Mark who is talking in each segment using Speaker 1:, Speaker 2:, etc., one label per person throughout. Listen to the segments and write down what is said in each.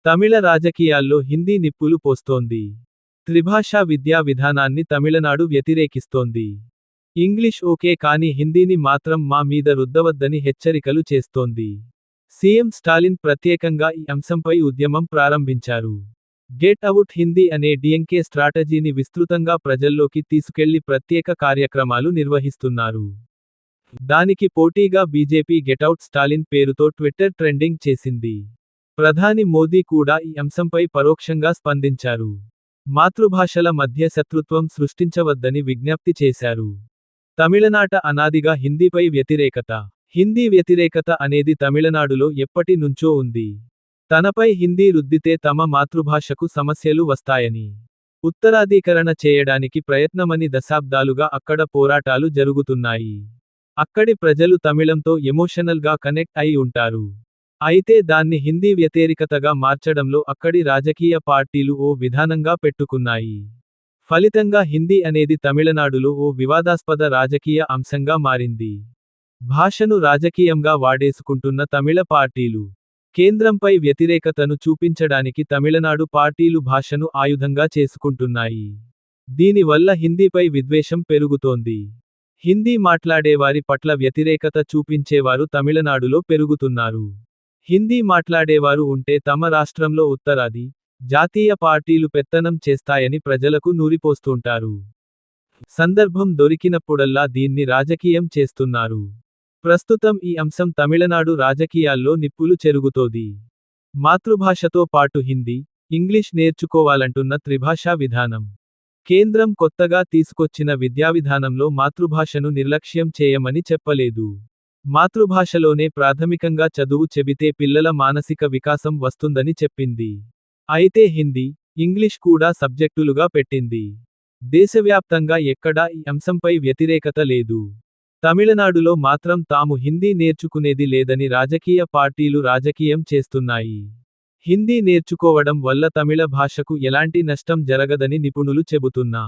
Speaker 1: తమిళ రాజకీయాల్లో హిందీ నిప్పులు పోస్తోంది. త్రిభాషా విద్యా విధానాన్ని తమిళనాడు వ్యతిరేకిస్తోంది. ఇంగ్లీష్ ఓకే కానీ హిందీని మాత్రం మా మీద రుద్దవద్దని హెచ్చరికలు చేస్తోంది. సీఎం స్టాలిన్ ప్రత్యేకంగా ఈ అంశంపై ఉద్యమం ప్రారంభించారు. గెట్ అవుట్ హిందీ అనే డిఎంకే స్ట్రాటజీని విస్తృతంగా ప్రజల్లోకి తీసుకెళ్లి ప్రత్యేక కార్యక్రమాలు నిర్వహిస్తున్నారు. దానికి పోటీగా బీజేపీ గెటౌట్ స్టాలిన్ పేరుతో ట్విట్టర్ ట్రెండింగ్ చేసింది. ప్రధాని మోదీ కూడా ఈ అంశంపై పరోక్షంగా స్పందించారు. మాతృభాషల మధ్య శత్రుత్వం సృష్టించవద్దని విజ్ఞప్తి చేశారు. తమిళనాట అనాదిగా హిందీపై వ్యతిరేకత. హిందీ వ్యతిరేకత అనేది తమిళనాడులో ఎప్పటి నుంచో ఉంది. తనపై హిందీ రుద్దితే తమ మాతృభాషకు సమస్యలు వస్తాయని, ఉత్తరాధీకరణ చేయడానికి ప్రయత్నమని దశాబ్దాలుగా అక్కడ పోరాటాలు జరుగుతున్నాయి. అక్కడి ప్రజలు తమిళంతో ఎమోషనల్గా కనెక్ట్ అయి ఉంటారు. అయితే దాన్ని హిందీ వ్యతిరేకతగా మార్చడంలో అక్కడి రాజకీయ పార్టీలు ఓ విధానంగా పెట్టుకున్నాయి. ఫలితంగా హిందీ అనేది తమిళనాడులో ఓ వివాదాస్పద రాజకీయ అంశంగా మారింది. భాషను రాజకీయంగా వాడేసుకుంటున్న తమిళ పార్టీలు, కేంద్రంపై వ్యతిరేకతను చూపించడానికి తమిళనాడు పార్టీలు భాషను ఆయుధంగా చేసుకుంటున్నాయి. దీనివల్ల హిందీపై విద్వేషం పెరుగుతోంది. హిందీ మాట్లాడేవారి పట్ల వ్యతిరేకత చూపించేవారు తమిళనాడులో పెరుగుతున్నారు. హిందీ మాట్లాడేవారు ఉంటే తమ రాష్ట్రంలో ఉత్తరాది, జాతీయ పార్టీలు పెత్తనం చేస్తాయని ప్రజలకు నూరిపోస్తుంటారు. సందర్భం దొరికినప్పుడల్లా దీన్ని రాజకీయం చేస్తున్నారు. ప్రస్తుతం ఈ అంశం తమిళనాడు రాజకీయాల్లో నిప్పులు చెరుగుతోంది. మాతృభాషతో పాటు హిందీ, ఇంగ్లీష్ నేర్చుకోవాలంటున్న త్రిభాషా విధానం. కేంద్రం కొత్తగా తీసుకొచ్చిన విద్యావిధానంలో మాతృభాషను నిర్లక్ష్యం చేయమని చెప్పలేదు. మాతృభాషలోనే ప్రాథమికంగా చదువు చెబితే పిల్లల మానసిక వికాసం వస్తుందని చెప్పింది. అయితే హిందీ, ఇంగ్లీష్ కూడా సబ్జెక్టులుగా పెట్టింది. దేశవ్యాప్తంగా ఎక్కడా ఈ అంశంపై వ్యతిరేకత లేదు. తమిళనాడులో మాత్రం తాము హిందీ నేర్చుకునేది లేదని రాజకీయ పార్టీలు రాజకీయం చేస్తున్నాయి. హిందీ నేర్చుకోవడం వల్ల తమిళ భాషకు ఎలాంటి నష్టం జరగదని నిపుణులు చెబుతున్నా,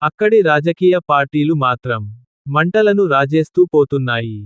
Speaker 1: అక్కడి రాజకీయ పార్టీలు మాత్రం మంటలను రాజేస్తూ పోతున్నాయి.